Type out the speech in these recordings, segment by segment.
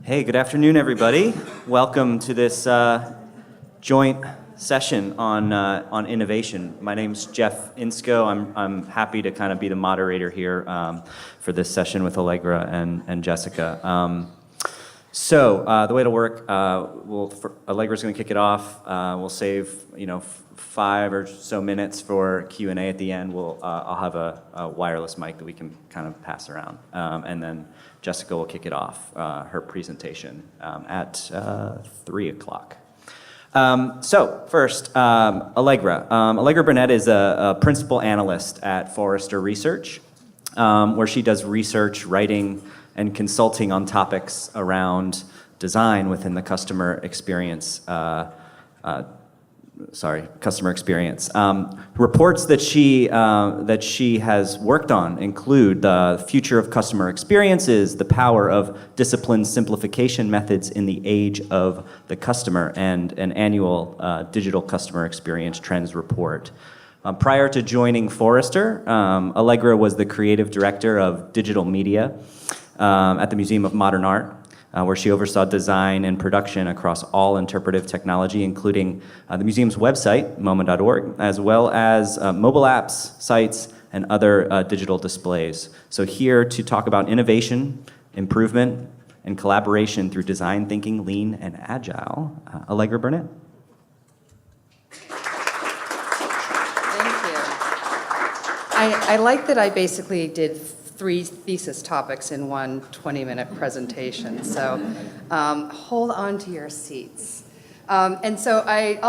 Hey, good afternoon, everybody. Welcome to this joint session on innovation. My name's Jeff Insko. I'm happy to kind of be the moderator here for this session with Allegra and Jessica. The way it'll work, Allegra's going to kick it off. We'll save 5 or so minutes for Q&A at the end. I'll have a wireless mic that we can kind of pass around, and then Jessica will kick it off, her presentation at 3 o'clock. First, Allegra. Allegra Burnette is a principal analyst at Forrester Research, where she does research, writing, and consulting on topics around design within the customer experience. Reports that she has worked on include the future of customer experiences, the power of disciplined simplification methods in the age of the customer, and an annual digital customer experience trends report. Prior to joining Forrester, Allegra was the creative director of digital media at the Museum of Modern Art, where she oversaw design and production across all interpretive technology, including the museum's website, MoMA.org, as well as mobile apps, sites, and other digital displays. So here to talk about innovation, improvement, and collaboration through design thinking, lean, and agile, Allegra Burnette. Thank you. I like that I basically did 3 thesis topics in one 20-minute presentation. So hold on to your seats. And so I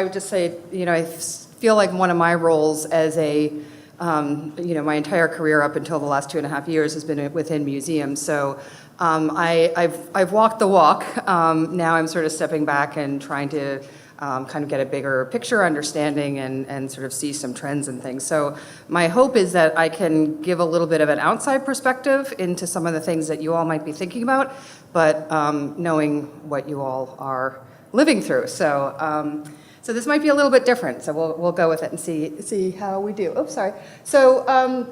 would just say, I feel like one of my roles as my entire career up until the last 2.5 years has been within museums. So I've walked the walk. Now I'm sort of stepping back and trying to kind of get a bigger picture understanding and sort of see some trends and things. So my hope is that I can give a little bit of an outside perspective into some of the things that you all might be thinking about, but knowing what you all are living through. So this might be a little bit different. So we'll go with it and see how we do. Oops, sorry. So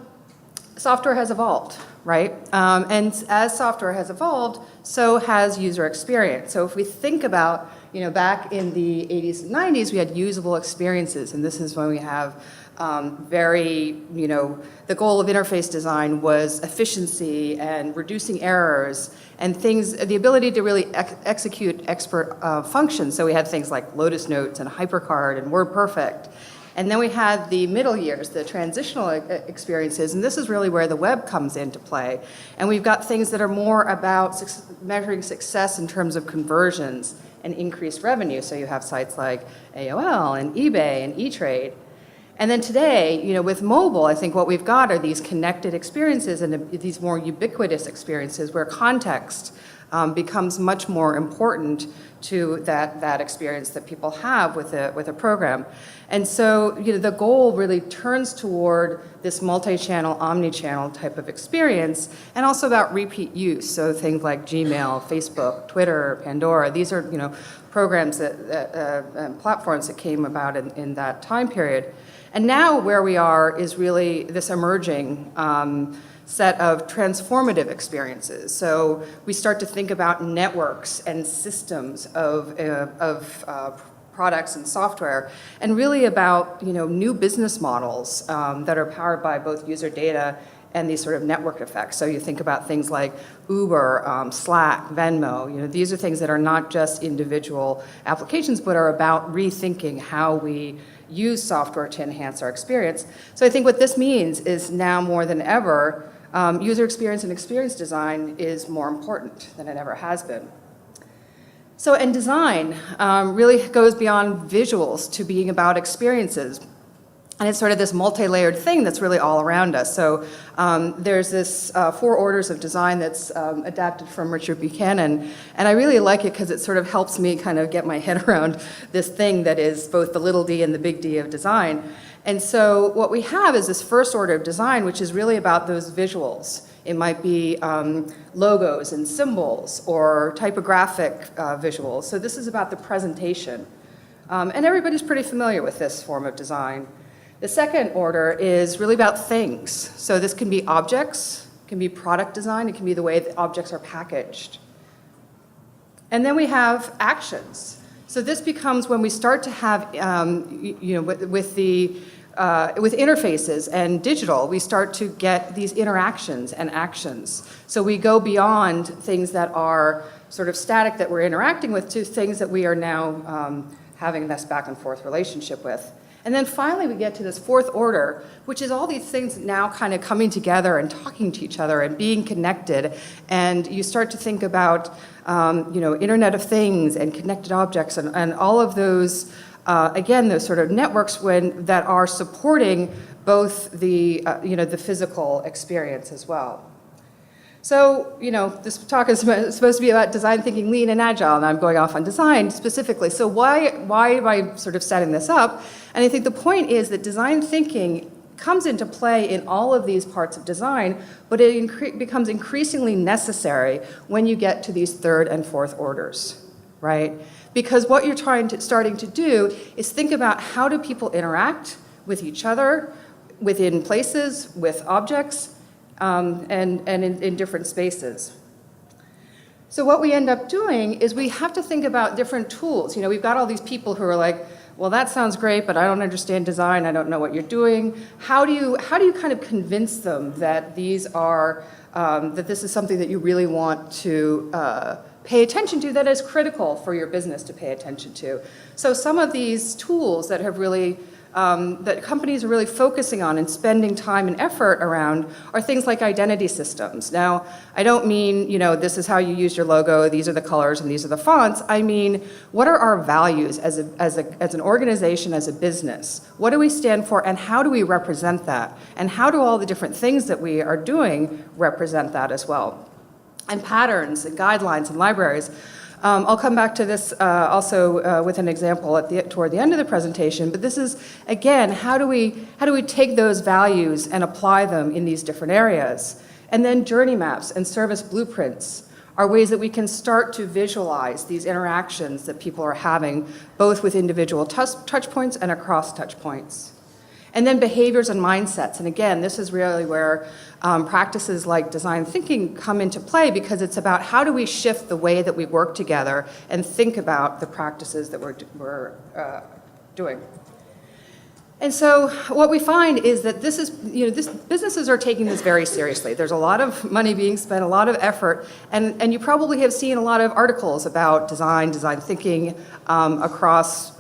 software has evolved, right? And as software has evolved, so has user experience. So if we think about back in the 80s and 90s, we had usable experiences, and this is when we have the goal of interface design was efficiency and reducing errors and things, the ability to really execute expert functions. So we had things like Lotus Notes and HyperCard and WordPerfect. And then we had the middle years, the transitional experiences, and this is really where the web comes into play. And we've got things that are more about measuring success in terms of conversions and increased revenue. So you have sites like AOL and eBay and E-Trade. And then today, with mobile, I think what we've got are these connected experiences and these more ubiquitous experiences where context becomes much more important to that experience that people have with a program. And so the goal really turns toward this multi-channel, omni-channel type of experience, and also about repeat use. So things like Gmail, Facebook, Twitter, Pandora, these are programs and platforms that came about in that time period. And now where we are is really this emerging set of transformative experiences. So we start to think about networks and systems of products and software, and really about new business models that are powered by both user data and these sort of network effects. So you think about things like Uber, Slack, Venmo. These are things that are not just individual applications, but are about rethinking how we use software to enhance our experience. So I think what this means is now more than ever, user experience and experience design is more important than it ever has been. So, and design really goes beyond visuals to being about experiences. And it's sort of this multi-layered thing that's really all around us. So there's this 4 orders of design that's adapted from Richard Buchanan. And I really like it because it sort of helps me kind of get my head around this thing that is both the little d and the big D of design. And so what we have is this first order of design, which is really about those visuals. It might be logos and symbols or typographic visuals. So this is about the presentation. And everybody's pretty familiar with this form of design. The second order is really about things. So this can be objects, it can be product design, it can be the way that objects are packaged. And then we have actions. So this becomes when we start to have, with interfaces and digital, we start to get these interactions and actions. So we go beyond things that are sort of static that we're interacting with to things that we are now having this back and forth relationship with. And then finally we get to this fourth order, which is all these things now kind of coming together and talking to each other and being connected. And you start to think about, Internet of Things and connected objects and all of those, again, those sort of networks that are supporting both the physical experience as well. So, this talk is supposed to be about design thinking, lean, and agile, and I'm going off on design specifically. So why am I sort of setting this up? And I think the point is that design thinking comes into play in all of these parts of design, but it becomes increasingly necessary when you get to these third and fourth orders, right? Because what you're starting to do is think about how do people interact with each other, within places, with objects, and in different spaces. So what we end up doing is we have to think about different tools. We've got all these people who are like, well, that sounds great, but I don't understand design. I don't know what you're doing. How do you kind of convince them that these are that this is something that you really want to pay attention to, that is critical for your business to pay attention to? So some of these tools that have really that companies are really focusing on and spending time and effort around are things like identity systems. Now, I don't mean, this is how you use your logo, these are the colors, and these are the fonts. I mean, what are our values as an organization, as a business? What do we stand for, and how do we represent that? And how do all the different things that we are doing represent that as well? And patterns and guidelines and libraries. I'll come back to this also with an example toward the end of the presentation, but this is, again, how do we take those values and apply them in these different areas? And then journey maps and service blueprints are ways that we can start to visualize these interactions that people are having, both with individual touch points and across touch points. And then behaviors and mindsets. And again, this is really where practices like design thinking come into play, because it's about how do we shift the way that we work together and think about the practices that we're doing. And so what we find is that businesses are taking this very seriously. There's a lot of money being spent, a lot of effort, and you probably have seen a lot of articles about design thinking across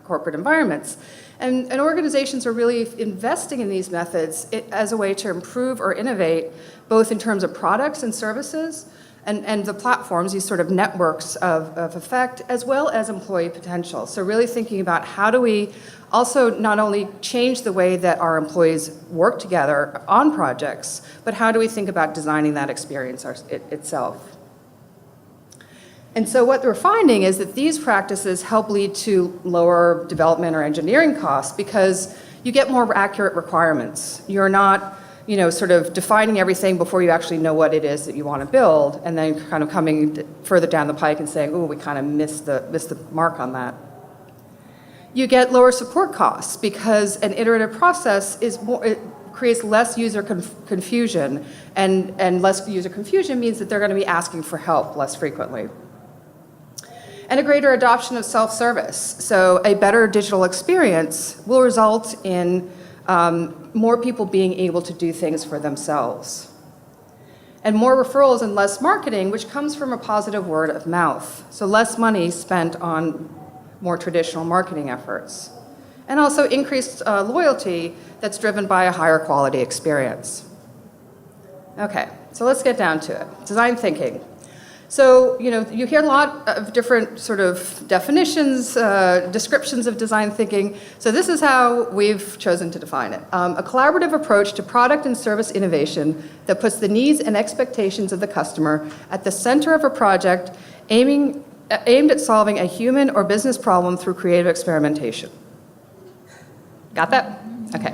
corporate environments. And organizations are really investing in these methods as a way to improve or innovate, both in terms of products and services, and the platforms, these sort of networks of effect, as well as employee potential. So really thinking about how do we also not only change the way that our employees work together on projects, but how do we think about designing that experience itself? And so what we're finding is that these practices help lead to lower development or engineering costs, because you get more accurate requirements. You're not, sort of defining everything before you actually know what it is that you want to build, and then kind of coming further down the pike and saying, oh, we kind of missed the mark on that. You get lower support costs, because an iterative process it creates less user confusion, and less user confusion means that they're going to be asking for help less frequently. And a greater adoption of self-service. So a better digital experience will result in more people being able to do things for themselves. And more referrals and less marketing, which comes from a positive word of mouth. So less money spent on more traditional marketing efforts. And also increased loyalty that's driven by a higher quality experience. Okay, so let's get down to it. Design thinking. So, you hear a lot of different sort of definitions, descriptions of design thinking. So this is how we've chosen to define it. A collaborative approach to product and service innovation that puts the needs and expectations of the customer at the center of a project aimed at solving a human or business problem through creative experimentation. Got that? Okay.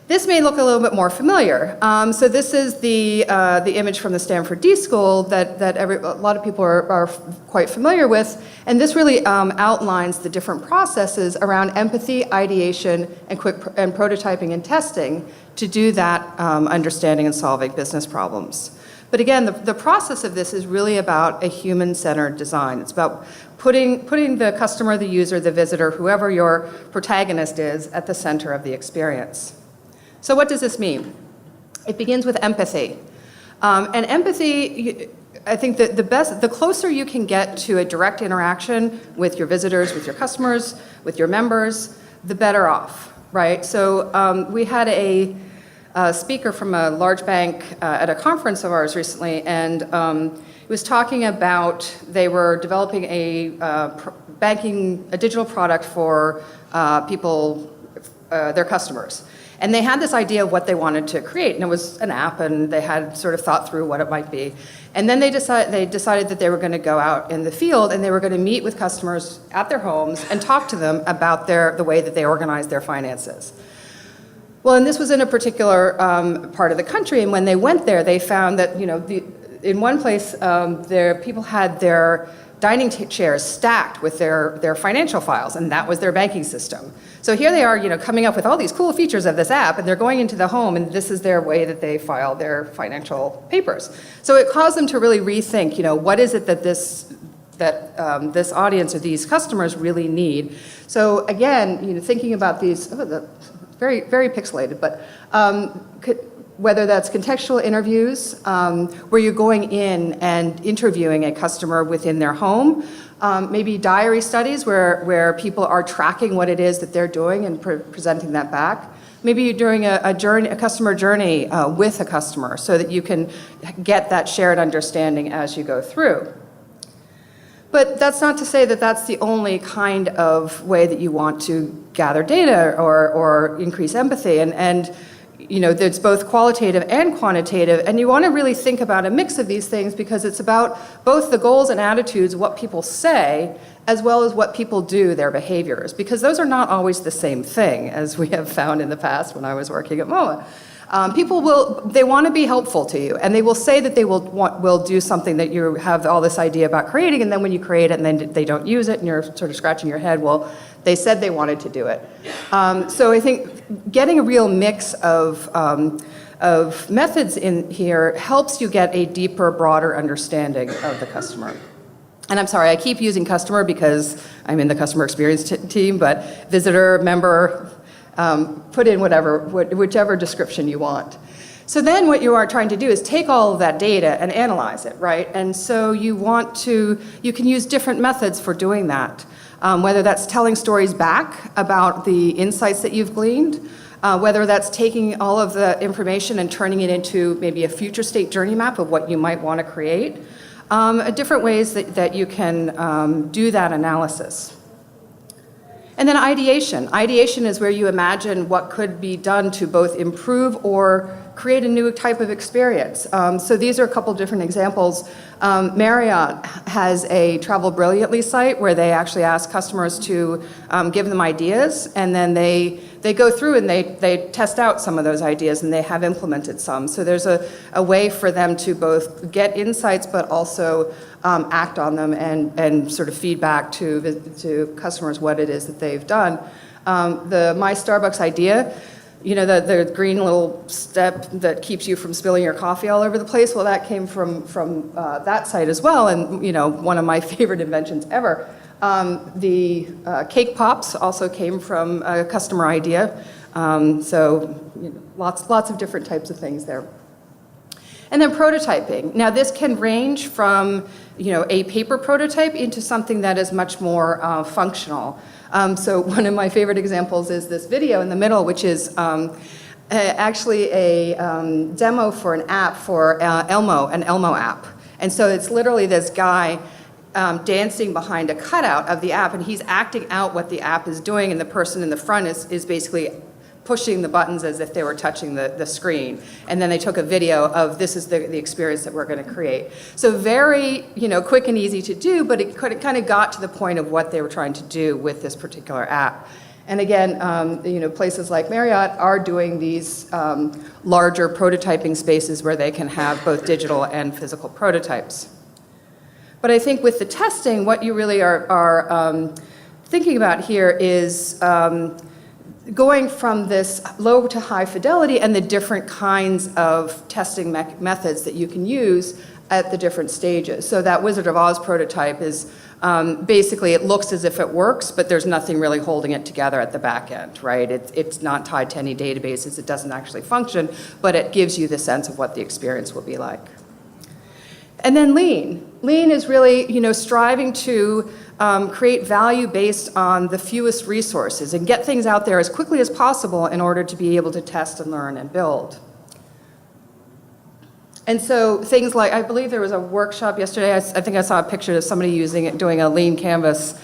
This may look a little bit more familiar. So this is the image from the Stanford D School that a lot of people are quite familiar with. And this really outlines the different processes around empathy, ideation, and prototyping and testing to do that understanding and solving business problems. But again, the process of this is really about a human-centered design. It's about putting the customer, the user, the visitor, whoever your protagonist is, at the center of the experience. So what does this mean? It begins with empathy. And empathy, I think that the closer you can get to a direct interaction with your visitors, with your customers, with your members, the better off, right? So we had a speaker from a large bank at a conference of ours recently, and he was talking about they were developing a digital product for people, their customers. And they had this idea of what they wanted to create, and it was an app, and they had sort of thought through what it might be. And then they decided that they were going to go out in the field, and they were going to meet with customers at their homes and talk to them about the way that they organize their finances. Well, and this was in a particular part of the country, and when they went there, they found that, in one place, people had their dining chairs stacked with their financial files, and that was their banking system. So here they are, coming up with all these cool features of this app, and they're going into the home, and this is their way that they file their financial papers. So it caused them to really rethink, what is it that this audience or these customers really need. So again, thinking about these, very, very pixelated, but whether that's contextual interviews, where you're going in and interviewing a customer within their home, maybe diary studies where people are tracking what it is that they're doing and presenting that back. Maybe you're doing a customer journey with a customer so that you can get that shared understanding as you go through. But that's not to say that that's the only kind of way that you want to gather data or increase empathy. And there's both qualitative and quantitative, and you want to really think about a mix of these things because it's about both the goals and attitudes, what people say, as well as what people do, their behaviors, because those are not always the same thing, as we have found in the past when I was working at MOA. People they want to be helpful to you, and they will say that they will do something that you have all this idea about creating, and then when you create it and then they don't use it, and you're sort of scratching your head, well, they said they wanted to do it. So I think getting a real mix of methods in here helps you get a deeper, broader understanding of the customer. And I'm sorry, I keep using customer because I'm in the customer experience team, but visitor, member, put in whichever description you want. So then what you are trying to do is take all of that data and analyze it, right? And so you can use different methods for doing that. Whether that's telling stories back about the insights that you've gleaned, whether that's taking all of the information and turning it into maybe a future state journey map of what you might want to create, different ways that you can do that analysis. And then ideation. Ideation is where you imagine what could be done to both improve or create a new type of experience. So these are a couple different examples. Marriott has a Travel Brilliantly site where they actually ask customers to give them ideas, and then they go through and they test out some of those ideas, and they have implemented some. So there's a way for them to both get insights but also act on them and sort of feedback to customers what it is that they've done. The My Starbucks idea, the green little step that keeps you from spilling your coffee all over the place, well, that came from that site as well, and one of my favorite inventions ever. The cake pops also came from a customer idea, so lots of different types of things there. And then prototyping. Now this can range from a paper prototype into something that is much more functional. So one of my favorite examples is this video in the middle, which is actually a demo for an app for Elmo, an Elmo app. And so it's literally this guy dancing behind a cutout of the app, and he's acting out what the app is doing, and the person in the front is basically pushing the buttons as if they were touching the screen. And then they took a video of this is the experience that we're going to create. So very quick and easy to do, but it kind of got to the point of what they were trying to do with this particular app. And again, places like Marriott are doing these larger prototyping spaces where they can have both digital and physical prototypes. But I think with the testing, what you really are thinking about here is going from this low to high fidelity and the different kinds of testing methods that you can use at the different stages. So that Wizard of Oz prototype is basically, it looks as if it works, but there's nothing really holding it together at the back end, right? It's not tied to any databases, it doesn't actually function, but it gives you the sense of what the experience will be like. And then lean. Lean is really, striving to create value based on the fewest resources and get things out there as quickly as possible in order to be able to test and learn and build. And so things like, I believe there was a workshop yesterday, I think I saw a picture of somebody doing a lean canvas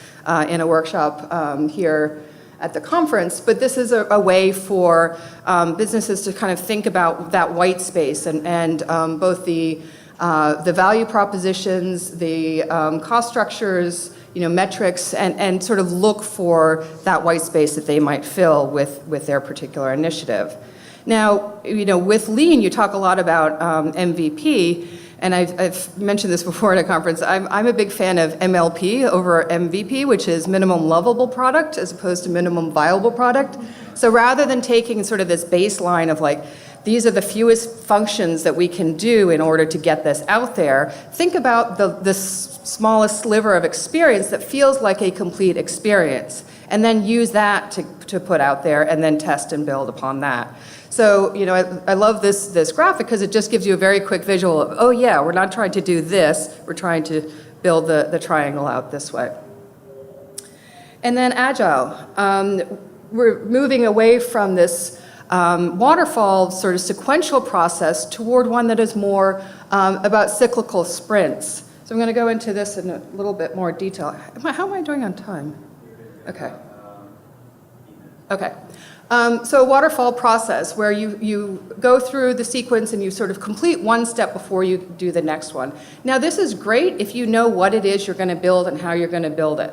in a workshop here at the conference, but this is a way for businesses to kind of think about that white space and both the value propositions, the cost structures, metrics, and sort of look for that white space that they might fill with their particular initiative. Now, with lean, you talk a lot about MVP, and I've mentioned this before at a conference. I'm a big fan of MLP over MVP, which is minimum lovable product as opposed to minimum viable product. So rather than taking sort of this baseline of like, these are the fewest functions that we can do in order to get this out there, think about the smallest sliver of experience that feels like a complete experience, and then use that to put out there and then test and build upon that. So, I love this graphic because it just gives you a very quick visual of, oh yeah, we're not trying to do this, we're trying to build the triangle out this way. And then Agile. We're moving away from this waterfall sort of sequential process toward one that is more about cyclical sprints. So I'm going to go into this in a little bit more detail. How am I doing on time? Okay. Okay. So a waterfall process where you go through the sequence and you sort of complete one step before you do the next one. Now this is great if you know what it is you're going to build and how you're going to build it.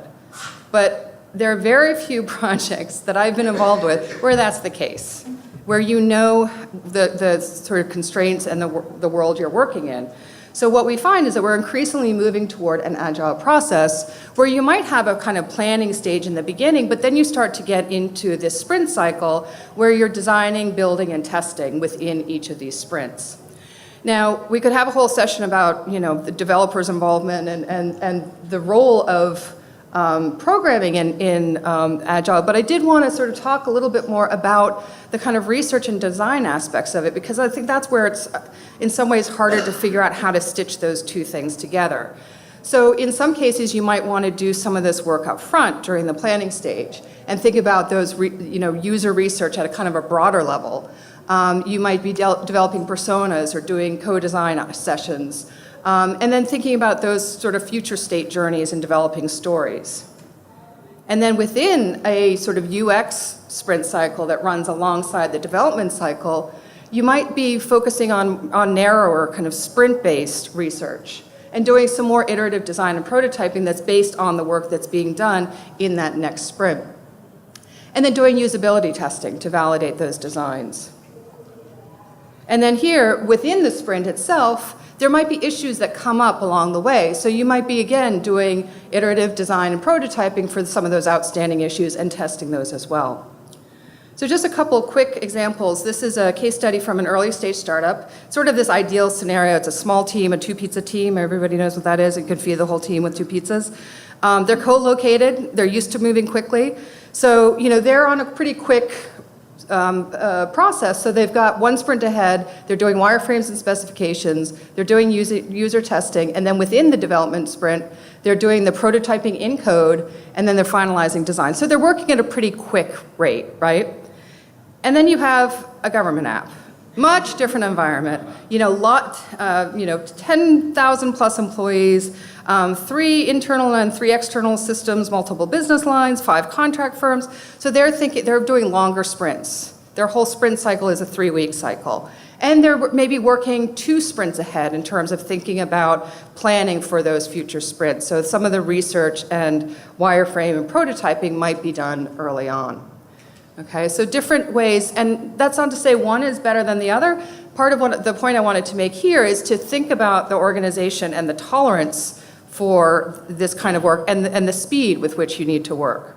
But there are very few projects that I've been involved with where that's the case, where you know the sort of constraints and the world you're working in. So what we find is that we're increasingly moving toward an agile process where you might have a kind of planning stage in the beginning, but then you start to get into this sprint cycle where you're designing, building, and testing within each of these sprints. Now, we could have a whole session about, the developer's involvement and the role of programming in Agile, but I did want to sort of talk a little bit more about the kind of research and design aspects of it, because I think that's where it's in some ways harder to figure out how to stitch those two things together. So in some cases, you might want to do some of this work up front during the planning stage and think about those user research at a kind of a broader level. You might be developing personas or doing co-design sessions. And then thinking about those sort of future state journeys and developing stories. And then within a sort of UX sprint cycle that runs alongside the development cycle, you might be focusing on narrower kind of sprint-based research and doing some more iterative design and prototyping that's based on the work that's being done in that next sprint. And then doing usability testing to validate those designs. And then here, within the sprint itself, there might be issues that come up along the way. So you might be, again, doing iterative design and prototyping for some of those outstanding issues and testing those as well. So just a couple of quick examples. This is a case study from an early stage startup. Sort of this ideal scenario. It's a small team, a 2-pizza team. Everybody knows what that is. You could feed the whole team with 2 pizzas. They're co-located. They're used to moving quickly. So, they're on a pretty quick process. So they've got one sprint ahead, they're doing wireframes and specifications, they're doing user testing, and then within the development sprint, they're doing the prototyping in code, and then they're finalizing design. So they're working at a pretty quick rate, right? And then you have a government app. Much different environment. 10,000 plus employees, 3 internal and 3 external systems, multiple business lines, 5 contract firms. So they're doing longer sprints. Their whole sprint cycle is a 3-week cycle. And they're maybe working 2 sprints ahead in terms of thinking about planning for those future sprints. So some of the research and wireframe and prototyping might be done early on. Okay, so different ways, and that's not to say one is better than the other. Part of the point I wanted to make here is to think about the organization and the tolerance for this kind of work and the speed with which you need to work.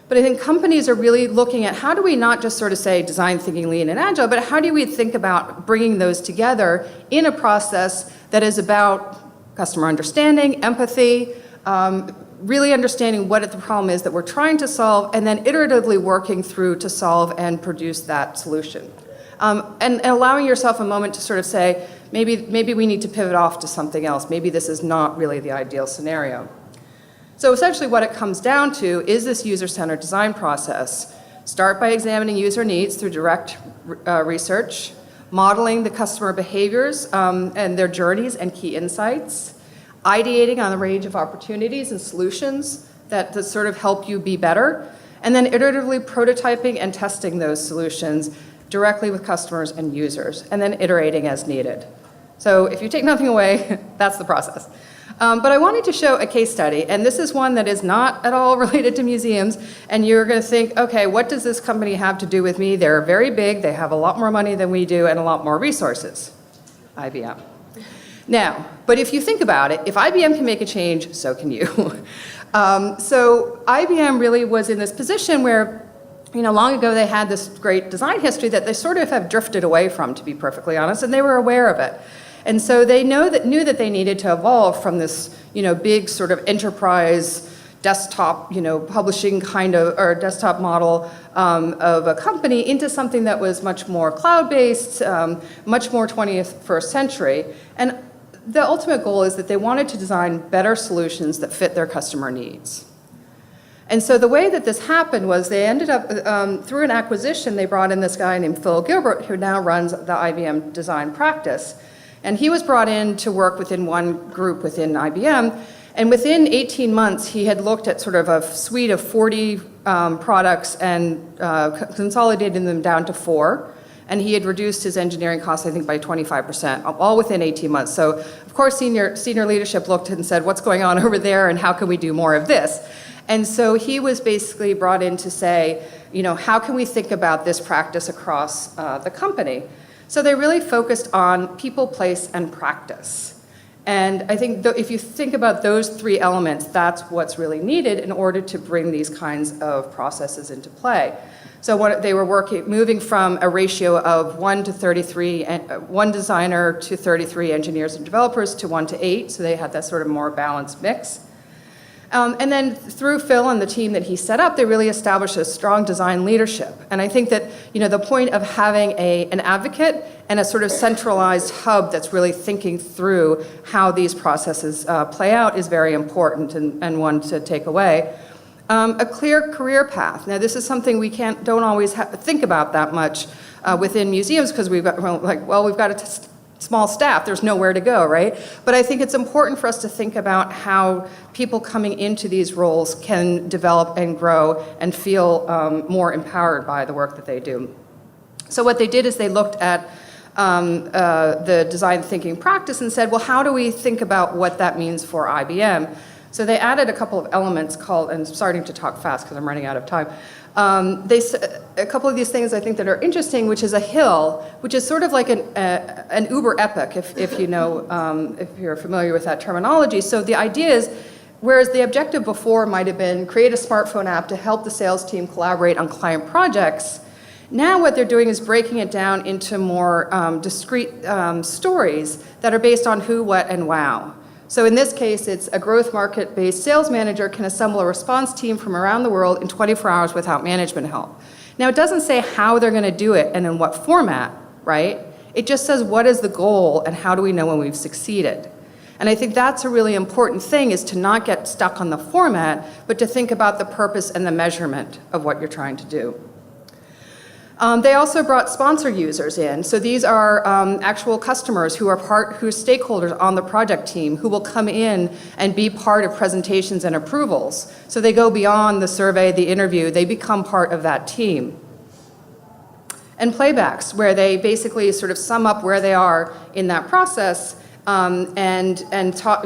But I think companies are really looking at how do we not just sort of say design thinking, lean, and agile, but how do we think about bringing those together in a process that is about customer understanding, empathy, really understanding what the problem is that we're trying to solve, and then iteratively working through to solve and produce that solution. And allowing yourself a moment to sort of say, maybe we need to pivot off to something else. Maybe this is not really the ideal scenario. So essentially what it comes down to is this user-centered design process. Start by examining user needs through direct research, modeling the customer behaviors and their journeys and key insights, ideating on a range of opportunities and solutions that sort of help you be better, and then iteratively prototyping and testing those solutions directly with customers and users, and then iterating as needed. So if you take nothing away, that's the process. But I wanted to show a case study, and this is one that is not at all related to museums, and you're going to think, okay, what does this company have to do with me? They're very big, they have a lot more money than we do, and a lot more resources. IBM. Now, but if you think about it, if IBM can make a change, so can you. So IBM really was in this position where, long ago they had this great design history that they sort of have drifted away from, to be perfectly honest, and they were aware of it. And so they knew that they needed to evolve from this, big sort of enterprise desktop, publishing kind of, or desktop model of a company into something that was much more cloud-based, much more 21st century. And the ultimate goal is that they wanted to design better solutions that fit their customer needs. And so the way that this happened was they ended up, through an acquisition, they brought in this guy named Phil Gilbert, who now runs the Ibm Design Practice. And he was brought in to work within one group within IBM. And within 18 months, he had looked at sort of a suite of 40 products and consolidated them down to 4. And he had reduced his engineering costs, I think, by 25%, all within 18 months. So, of course, senior leadership looked and said, what's going on over there, and how can we do more of this? And so he was basically brought in to say, how can we think about this practice across the company? So they really focused on people, place, and practice. And I think if you think about those 3 elements, that's what's really needed in order to bring these kinds of processes into play. So they were moving from a ratio of 1 to 33, 1 designer to 33 engineers and developers to 1 to 8, so they had that sort of more balanced mix. And then through Phil and the team that he set up, they really established a strong design leadership. And I think that the point of having an advocate and a sort of centralized hub that's really thinking through how these processes play out is very important and one to take away. A clear career path. Now, this is something we don't always think about that much within museums because we've got a small staff, there's nowhere to go, right? But I think it's important for us to think about how people coming into these roles can develop and grow and feel more empowered by the work that they do. So what they did is they looked at the design thinking practice and said, well, how do we think about what that means for IBM? So they added a couple of elements called, and I'm starting to talk fast because I'm running out of time. A couple of these things I think that are interesting, which is a hill, which is sort of like an Uber epic, if you're familiar with that terminology. So the idea is, whereas the objective before might have been create a smartphone app to help the sales team collaborate on client projects, now what they're doing is breaking it down into more discrete stories that are based on who, what, and wow. So in this case, it's a growth market-based sales manager can assemble a response team from around the world in 24 hours without management help. Now, it doesn't say how they're going to do it and in what format, right? It just says what is the goal and how do we know when we've succeeded. And I think that's a really important thing, is to not get stuck on the format, but to think about the purpose and the measurement of what you're trying to do. They also brought sponsor users in. So these are actual customers who are stakeholders on the project team who will come in and be part of presentations and approvals. So they go beyond the survey, the interview, they become part of that team. And playbacks, where they basically sort of sum up where they are in that process and talk,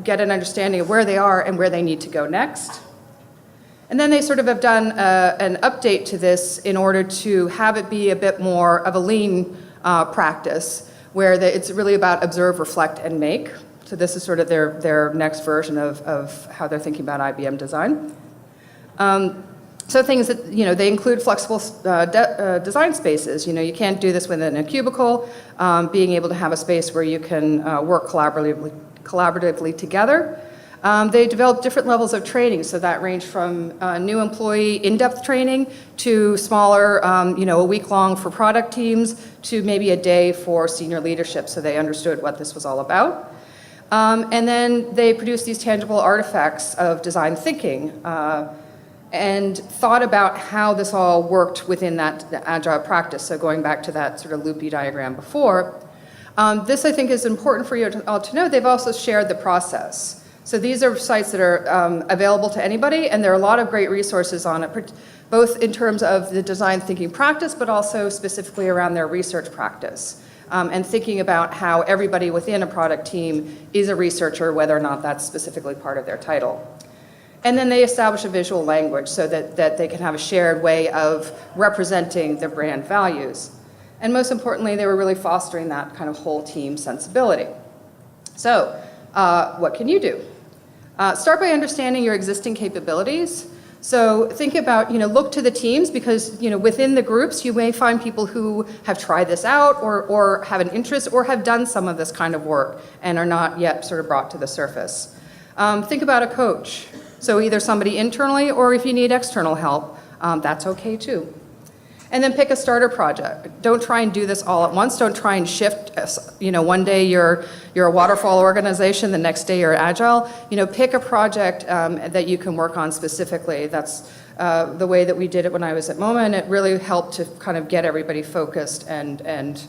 get an understanding of where they are and where they need to go next. And then they sort of have done an update to this in order to have it be a bit more of a lean practice, where it's really about observe, reflect, and make. So this is sort of their next version of how they're thinking about IBM design. So things that, they include flexible design spaces. You can't do this within a cubicle. Being able to have a space where you can work collaboratively together. They develop different levels of training, so that range from new employee in-depth training to smaller, a week-long for product teams to maybe a day for senior leadership, so they understood what this was all about. And then they produce these tangible artifacts of design thinking and thought about how this all worked within that Agile practice. So going back to that sort of loopy diagram before, this I think is important for you all to know. They've also shared the process. So these are sites that are available to anybody, and there are a lot of great resources on it, both in terms of the design thinking practice, but also specifically around their research practice. And thinking about how everybody within a product team is a researcher, whether or not that's specifically part of their title. And then they establish a visual language so that they can have a shared way of representing their brand values. And most importantly, they were really fostering that kind of whole team sensibility. So what can you do? Start by understanding your existing capabilities. So think about, look to the teams because, within the groups, you may find people who have tried this out or have an interest or have done some of this kind of work and are not yet sort of brought to the surface. Think about a coach. So either somebody internally or if you need external help, that's okay too. And then pick a starter project. Don't try and do this all at once. Don't try and shift, one day you're a waterfall organization, the next day you're Agile. Pick a project that you can work on specifically. That's the way that we did it when I was at MoMA, and it really helped to kind of get everybody focused and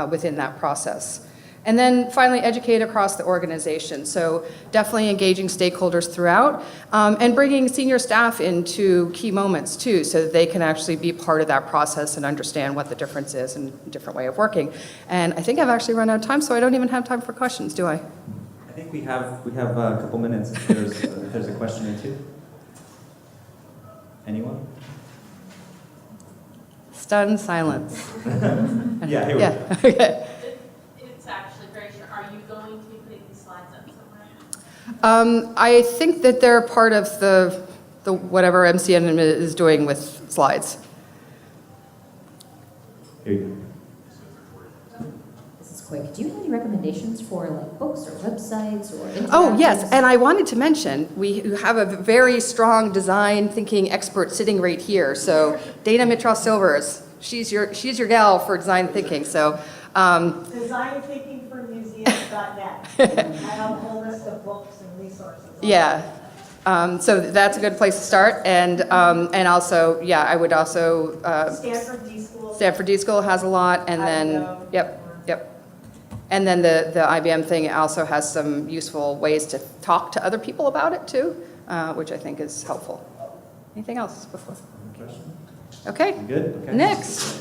within that process. And then finally, educate across the organization. So definitely engaging stakeholders throughout and bringing senior staff into key moments too, so that they can actually be part of that process and understand what the difference is and a different way of working. And I think I've actually run out of time, so I don't even have time for questions, do I? I think we have a couple minutes if there's a question or two. Anyone? Stunned silence. Yeah, here we go. Okay. I think that they're part of the whatever MCN is doing with slides. Here you go. This is quick. Do you have any recommendations for books or websites or? Oh yes, and I wanted to mention we have a very strong design thinking expert sitting right here. So Dana Mitral-Silvers, she's your gal for design thinking. So. Design thinking for museums.net. I have a whole list of books and resources. Yeah. So that's a good place to start, and also, yeah, I would also. Stanford D School. Stanford D School has a lot, and then yep, and then the IBM thing also has some useful ways to talk to other people about it too, which I think is helpful. Anything else before? Question? Okay. Good. Okay. Next.